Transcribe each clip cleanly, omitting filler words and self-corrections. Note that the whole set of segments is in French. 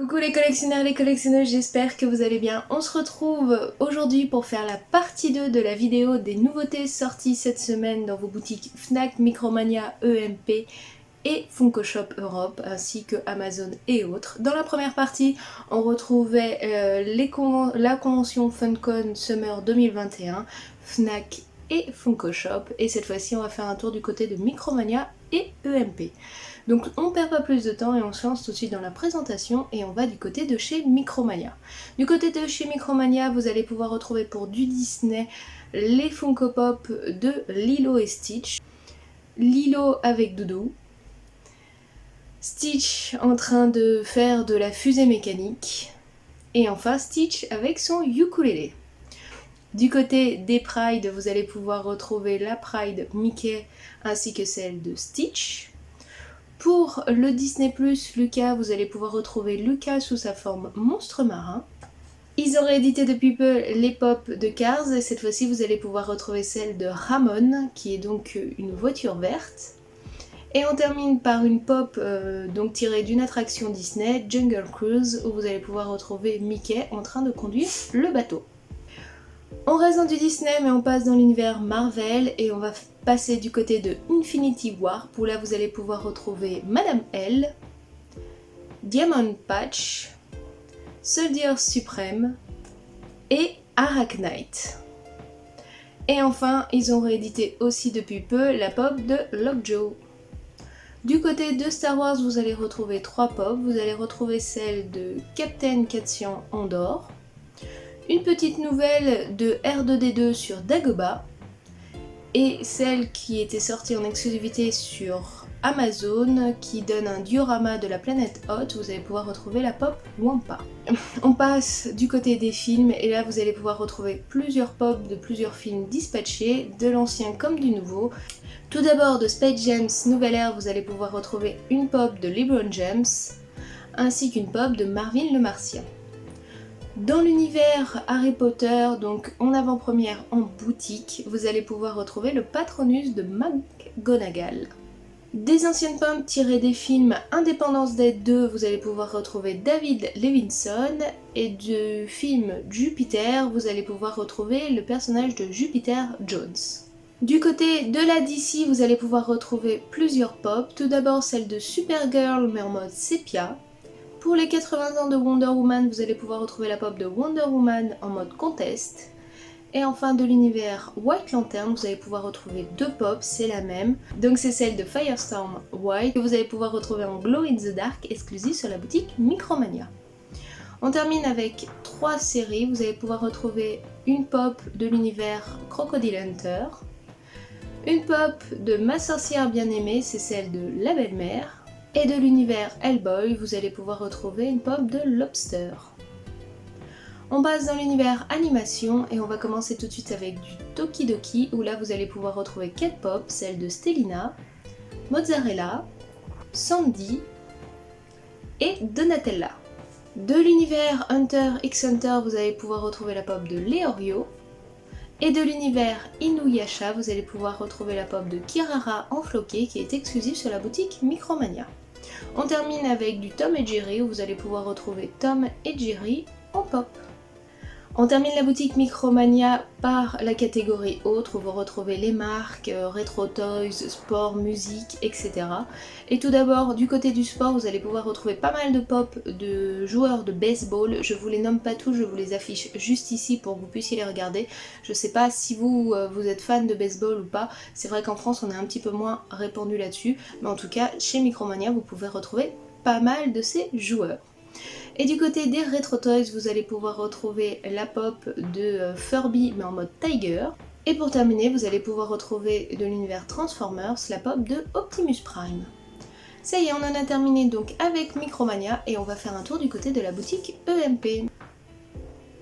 Coucou les collectionneurs, les collectionneuses, j'espère que vous allez bien. On se retrouve aujourd'hui pour faire la partie 2 de la vidéo des nouveautés sorties cette semaine dans vos boutiques Fnac, Micromania, EMP et Funko Shop Europe ainsi que Amazon et autres. Dans la première partie, on retrouvait la convention FunCon Summer 2021, Fnac et Funko Shop, et cette fois-ci on va faire un tour du côté de Micromania et EMP. Donc on perd pas plus de temps et on se lance tout de suite dans la présentation et on va du côté de chez Micromania. Du côté de chez Micromania, vous allez pouvoir retrouver pour du Disney les Funko Pop de Lilo et Stitch. Lilo avec Doudou, Stitch en train de faire de la fusée mécanique et enfin Stitch avec son ukulélé. Du côté des Pride, vous allez pouvoir retrouver la Pride Mickey ainsi que celle de Stitch. Pour le Disney+, Lucas, vous allez pouvoir retrouver Lucas sous sa forme monstre marin. Ils ont réédité depuis peu les pop de Cars et cette fois-ci vous allez pouvoir retrouver celle de Ramon qui est donc une voiture verte. Et on termine par une pop donc tirée d'une attraction Disney, Jungle Cruise, où vous allez pouvoir retrouver Mickey en train de conduire le bateau. On reste dans du Disney mais on passe dans l'univers Marvel et on va passer du côté de Infinity War. Pour là vous allez pouvoir retrouver Madame L, Diamond Patch, Soldier Supreme et Arachnite. Et enfin ils ont réédité aussi depuis peu la pop de Lockjaw. Du côté de Star Wars vous allez retrouver 3 pop. Vous allez retrouver celle de Captain Cassian Andor, une petite nouvelle de R2D2 sur Dagobah et celle qui était sortie en exclusivité sur Amazon qui donne un diorama de la planète Hoth. Vous allez pouvoir retrouver la pop Wampa. On passe du côté des films et là vous allez pouvoir retrouver plusieurs pop de plusieurs films dispatchés, de l'ancien comme du nouveau. Tout d'abord de Space Jam Nouvelle Ère, vous allez pouvoir retrouver une pop de LeBron James ainsi qu'une pop de Marvin le Martien. Dans l'univers Harry Potter, donc en avant-première en boutique, vous allez pouvoir retrouver le Patronus de McGonagall. Des anciennes pommes tirées des films Independence Day 2, vous allez pouvoir retrouver David Levinson, et du film Jupiter, vous allez pouvoir retrouver le personnage de Jupiter Jones. Du côté de la DC, vous allez pouvoir retrouver plusieurs pop, tout d'abord celle de Supergirl mais en mode sépia. Pour les 80 ans de Wonder Woman, vous allez pouvoir retrouver la pop de Wonder Woman en mode contest. Et enfin de l'univers White Lantern, vous allez pouvoir retrouver 2 pop, c'est la même. Donc c'est celle de Firestorm White que vous allez pouvoir retrouver en Glow in the Dark exclusive sur la boutique Micromania. On termine avec 3 séries, vous allez pouvoir retrouver une pop de l'univers Crocodile Hunter, une pop de Ma sorcière bien-aimée, c'est celle de La Belle-Mère. Et de l'univers Hellboy, vous allez pouvoir retrouver une pop de Lobster. On passe dans l'univers animation et on va commencer tout de suite avec du Tokidoki où là vous allez pouvoir retrouver 4 pop, celle de Stellina, Mozzarella, Sandy et Donatella. De l'univers Hunter x Hunter, vous allez pouvoir retrouver la pop de Leorio. Et de l'univers Inuyasha, vous allez pouvoir retrouver la pop de Kirara en floqué qui est exclusive sur la boutique Micromania. On termine avec du Tom et Jerry où vous allez pouvoir retrouver Tom et Jerry en pop. On termine la boutique Micromania par la catégorie autres où vous retrouvez les marques, Retro Toys, sport, musique, etc. Et tout d'abord, du côté du sport, vous allez pouvoir retrouver pas mal de pop de joueurs de baseball. Je vous les nomme pas tous, je vous les affiche juste ici pour que vous puissiez les regarder. Je sais pas si vous êtes fan de baseball ou pas. C'est vrai qu'en France, on est un petit peu moins répandu là-dessus. Mais en tout cas, chez Micromania, vous pouvez retrouver pas mal de ces joueurs. Et du côté des Retro Toys, vous allez pouvoir retrouver la pop de Furby mais en mode Tiger. Et pour terminer, vous allez pouvoir retrouver de l'univers Transformers la pop de Optimus Prime. Ça y est, on en a terminé donc avec Micromania et on va faire un tour du côté de la boutique EMP.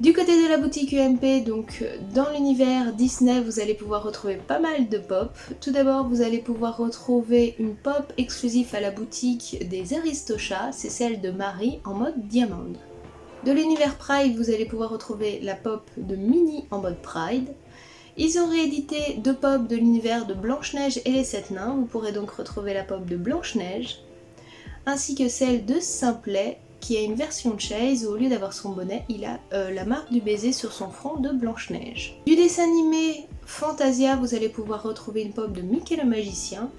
Du côté de la boutique EMP, donc dans l'univers Disney, vous allez pouvoir retrouver pas mal de pop. Tout d'abord, vous allez pouvoir retrouver une pop exclusive à la boutique des Aristochats, c'est celle de Marie en mode Diamond. De l'univers Pride, vous allez pouvoir retrouver la pop de Minnie en mode Pride. Ils ont réédité 2 pop de l'univers de Blanche-Neige et les 7 nains, vous pourrez donc retrouver la pop de Blanche-Neige, ainsi que celle de Simplet qui a une version de Chase où au lieu d'avoir son bonnet, il a la marque du baiser sur son front de Blanche-Neige. Du dessin animé Fantasia, vous allez pouvoir retrouver une pop de Mickey le magicien.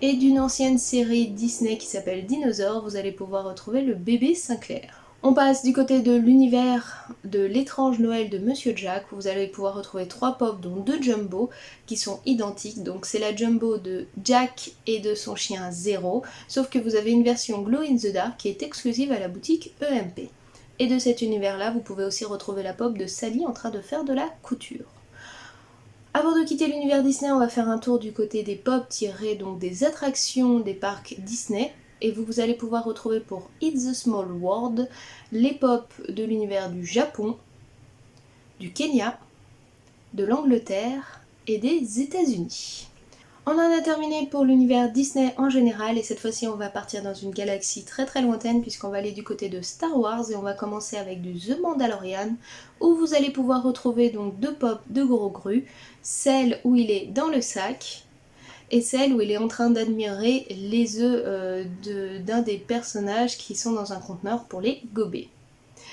Et d'une ancienne série Disney qui s'appelle Dinosaure, vous allez pouvoir retrouver le bébé Sinclair. On passe du côté de l'univers de l'étrange Noël de Monsieur Jack, où vous allez pouvoir retrouver 3 pops dont 2 Jumbo qui sont identiques. Donc c'est la Jumbo de Jack et de son chien Zero, sauf que vous avez une version Glow in the Dark qui est exclusive à la boutique EMP. Et de cet univers-là, vous pouvez aussi retrouver la pop de Sally en train de faire de la couture. Avant de quitter l'univers Disney, on va faire un tour du côté des pop tirés donc des attractions des parcs Disney. Et vous allez pouvoir retrouver pour It's a Small World les pop de l'univers du Japon, du Kenya, de l'Angleterre et des États-Unis. On en a terminé pour l'univers Disney en général et cette fois-ci on va partir dans une galaxie très très lointaine puisqu'on va aller du côté de Star Wars et on va commencer avec du The Mandalorian où vous allez pouvoir retrouver donc 2 pop de Gros Gru, celle où il est dans le sac et celle où il est en train d'admirer les œufs d'un des personnages qui sont dans un conteneur pour les gober.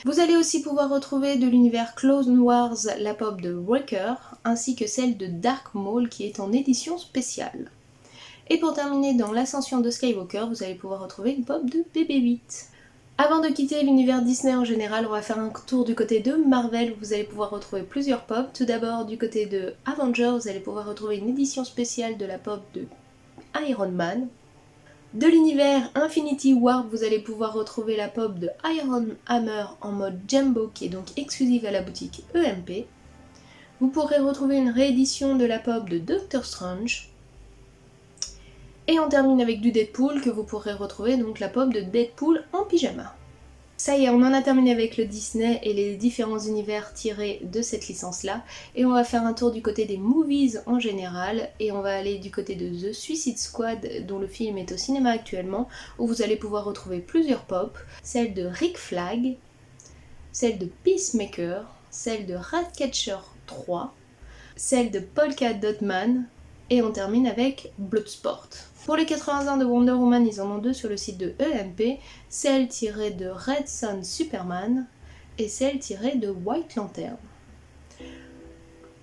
Vous allez aussi pouvoir retrouver de l'univers Clone Wars la pop de Wrecker, ainsi que celle de Dark Maul qui est en édition spéciale. Et pour terminer dans l'ascension de Skywalker, vous allez pouvoir retrouver une pop de BB-8. Avant de quitter l'univers Disney en général, on va faire un tour du côté de Marvel où vous allez pouvoir retrouver plusieurs pop. Tout d'abord du côté de Avengers, vous allez pouvoir retrouver une édition spéciale de la pop de Iron Man. De l'univers Infinity War, vous allez pouvoir retrouver la pop de Iron Hammer en mode Jumbo qui est donc exclusive à la boutique EMP. Vous pourrez retrouver une réédition de la pop de Doctor Strange. Et on termine avec du Deadpool que vous pourrez retrouver donc la pop de Deadpool en pyjama. Ça y est, on en a terminé avec le Disney et les différents univers tirés de cette licence-là. Et on va faire un tour du côté des movies en général. Et on va aller du côté de The Suicide Squad, dont le film est au cinéma actuellement, où vous allez pouvoir retrouver plusieurs pop. Celle de Rick Flag, celle de Peacemaker, celle de Ratcatcher 3, celle de Polka Dot Man, et on termine avec Bloodsport. Pour les 80 ans de Wonder Woman, ils en ont 2 sur le site de EMP, celle tirée de Red Son Superman et celle tirée de White Lantern.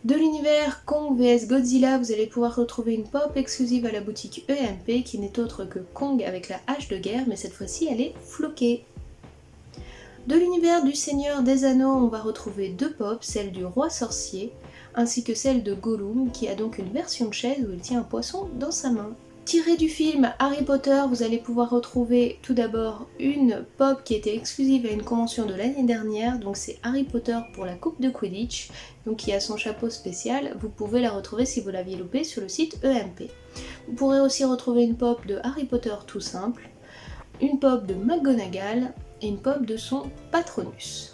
De l'univers Kong vs Godzilla, vous allez pouvoir retrouver une pop exclusive à la boutique EMP qui n'est autre que Kong avec la hache de guerre, mais cette fois-ci elle est floquée. De l'univers du Seigneur des Anneaux, on va retrouver 2 pop, celle du Roi Sorcier ainsi que celle de Gollum qui a donc une version de chaise où il tient un poisson dans sa main. Tiré du film Harry Potter, vous allez pouvoir retrouver tout d'abord une pop qui était exclusive à une convention de l'année dernière, donc c'est Harry Potter pour la coupe de Quidditch, donc qui a son chapeau spécial, vous pouvez la retrouver si vous l'aviez loupé sur le site EMP. Vous pourrez aussi retrouver une pop de Harry Potter tout simple, une pop de McGonagall et une pop de son Patronus.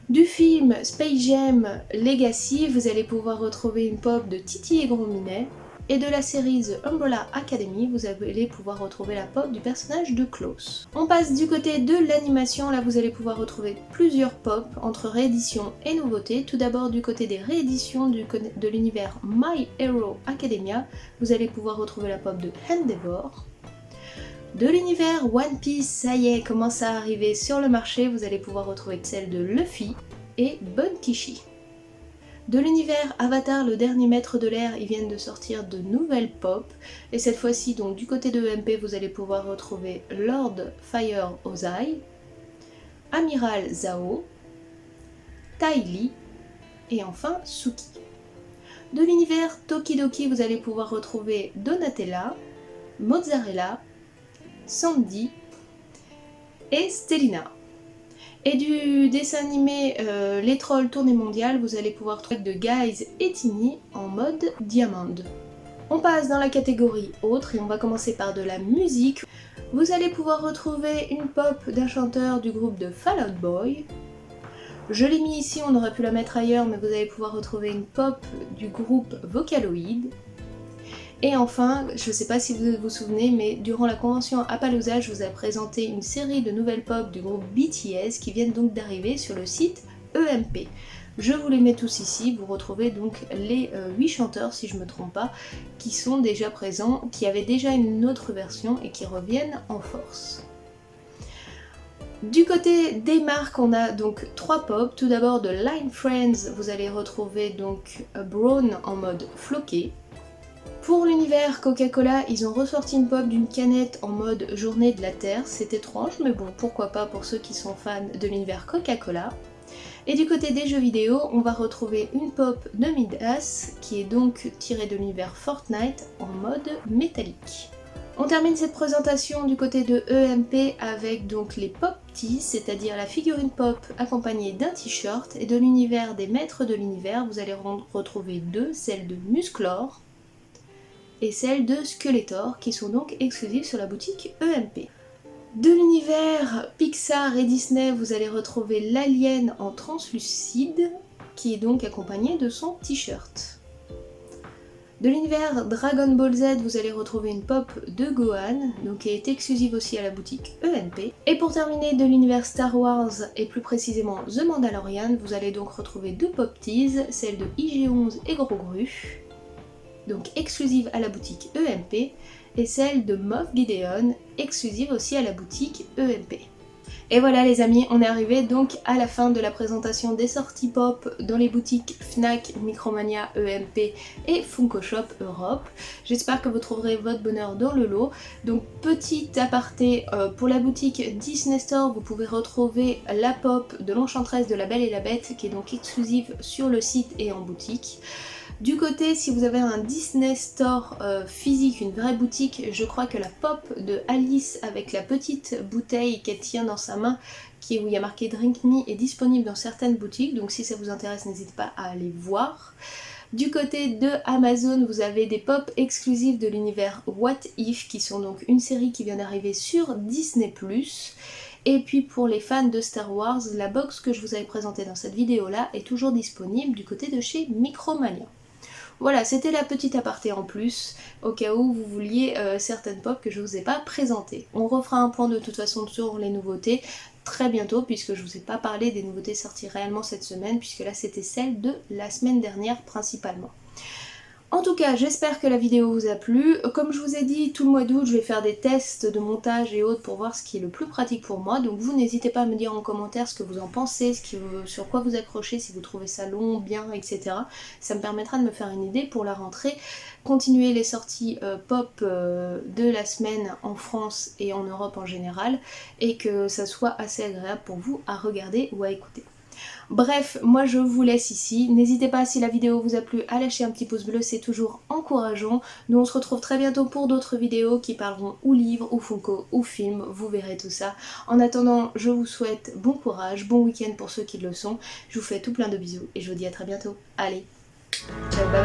Du film Space Jam Legacy, vous allez pouvoir retrouver une pop de Titi et Gros Minet. Et de la série The Umbrella Academy, vous allez pouvoir retrouver la pop du personnage de Klaus. On passe du côté de l'animation, là vous allez pouvoir retrouver plusieurs pop entre rééditions et nouveautés. Tout d'abord du côté des rééditions de l'univers My Hero Academia, vous allez pouvoir retrouver la pop de Endeavor. De l'univers One Piece, ça y est, commence à arriver sur le marché, vous allez pouvoir retrouver celle de Luffy et Bonkishi. De l'univers Avatar, le dernier maître de l'air, ils viennent de sortir de nouvelles pop. Et cette fois-ci, donc du côté de EMP, vous allez pouvoir retrouver Lord Fire Ozai, Amiral Zhao, Tai Li et enfin Suki. De l'univers Tokidoki, vous allez pouvoir retrouver Donatella, Mozzarella, Sandy et Stellina. Et du dessin animé Les Trolls Tournée Mondiale, vous allez pouvoir trouver de Guys et Tini en mode Diamond. On passe dans la catégorie autre et on va commencer par de la musique. Vous allez pouvoir retrouver une pop d'un chanteur du groupe de Fall Out Boy. Je l'ai mis ici, on aurait pu la mettre ailleurs, mais vous allez pouvoir retrouver une pop du groupe Vocaloid. Et enfin, je ne sais pas si vous vous souvenez, mais durant la convention Appaloosa, je vous ai présenté une série de nouvelles pop du groupe BTS qui viennent donc d'arriver sur le site EMP. Je vous les mets tous ici, vous retrouvez donc les 8 chanteurs, si je ne me trompe pas, qui sont déjà présents, qui avaient déjà une autre version et qui reviennent en force. Du côté des marques, on a donc 3 pops. Tout d'abord de Line Friends, vous allez retrouver donc Brown en mode floqué. Pour l'univers Coca-Cola, ils ont ressorti une pop d'une canette en mode Journée de la Terre. C'est étrange, mais bon, pourquoi pas pour ceux qui sont fans de l'univers Coca-Cola. Et du côté des jeux vidéo, on va retrouver une pop de Midas, qui est donc tirée de l'univers Fortnite en mode métallique. On termine cette présentation du côté de EMP avec donc les Pop Tees, c'est-à-dire la figurine pop accompagnée d'un t-shirt, et de l'univers des maîtres de l'univers, vous allez retrouver deux, celle de Musclor et celle de Skeletor, qui sont donc exclusives sur la boutique EMP. De l'univers Pixar et Disney, vous allez retrouver l'alien en translucide, qui est donc accompagné de son t-shirt. De l'univers Dragon Ball Z, vous allez retrouver une pop de Gohan, donc qui est exclusive aussi à la boutique EMP. Et pour terminer, de l'univers Star Wars, et plus précisément The Mandalorian, vous allez donc retrouver deux pop tees, celle de IG-11 et Grogu, donc exclusive à la boutique EMP, et celle de Moff Gideon, exclusive aussi à la boutique EMP. Et voilà les amis, on est arrivé donc à la fin de la présentation des sorties pop dans les boutiques Fnac, Micromania, EMP et Funko Shop Europe. J'espère que vous trouverez votre bonheur dans le lot. Donc petit aparté, pour la boutique Disney Store, vous pouvez retrouver la pop de l'Enchantresse de la Belle et la Bête qui est donc exclusive sur le site et en boutique. Du côté, si vous avez un Disney Store physique, une vraie boutique, je crois que la pop de Alice avec la petite bouteille qu'elle tient dans sa main, où il y a marqué Drink Me, est disponible dans certaines boutiques, donc si ça vous intéresse, n'hésitez pas à aller voir. Du côté de Amazon, vous avez des pop exclusives de l'univers What If, qui sont donc une série qui vient d'arriver sur Disney+. Et puis pour les fans de Star Wars, la box que je vous avais présentée dans cette vidéo là est toujours disponible du côté de chez Micromania. Voilà, c'était la petite aparté en plus, au cas où vous vouliez certaines pop que je ne vous ai pas présentées. On refera un point de toute façon sur les nouveautés très bientôt, puisque je ne vous ai pas parlé des nouveautés sorties réellement cette semaine, puisque là c'était celle de la semaine dernière principalement. En tout cas, j'espère que la vidéo vous a plu. Comme je vous ai dit, tout le mois d'août, je vais faire des tests de montage et autres pour voir ce qui est le plus pratique pour moi. Donc vous, n'hésitez pas à me dire en commentaire ce que vous en pensez, sur quoi vous accrochez, si vous trouvez ça long, bien, etc. Ça me permettra de me faire une idée pour la rentrée. Continuer les sorties pop de la semaine en France et en Europe en général. Et que ça soit assez agréable pour vous à regarder ou à écouter. Bref, moi je vous laisse ici. N'hésitez pas, si la vidéo vous a plu, à lâcher un petit pouce bleu, c'est toujours encourageant. Nous on se retrouve très bientôt pour d'autres vidéos qui parleront ou livres, ou Funko, ou films, vous verrez tout ça. En attendant, je vous souhaite bon courage, bon week-end pour ceux qui le sont. Je vous fais tout plein de bisous et je vous dis à très bientôt. Allez, ciao, bye.